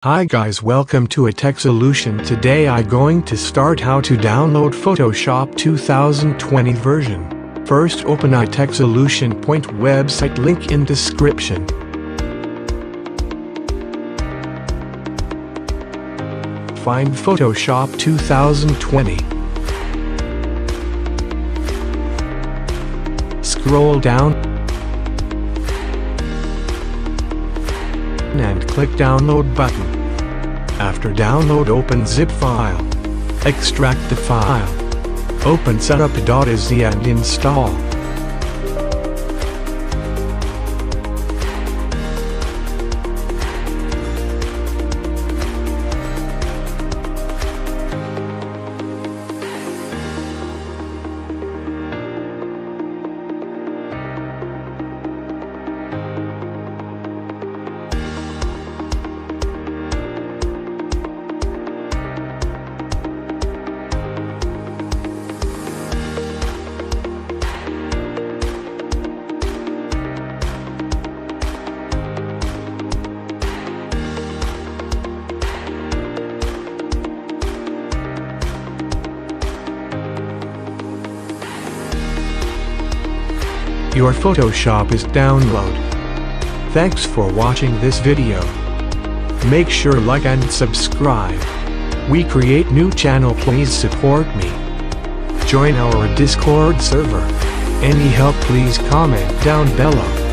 Hi guys, welcome to a tech solution. Today I going to start how to download Photoshop 2020 version. First open I.T.S.P solution point website, link in description. Find Photoshop 2020. Scroll down and click download button. After download, open zip file. Extract the file. Open setup.ez and install. Your Photoshop is download. Thanks for watching this video. Make sure like and subscribe. We create new channel, please support me. Join our Discord server. Any help, please comment down below.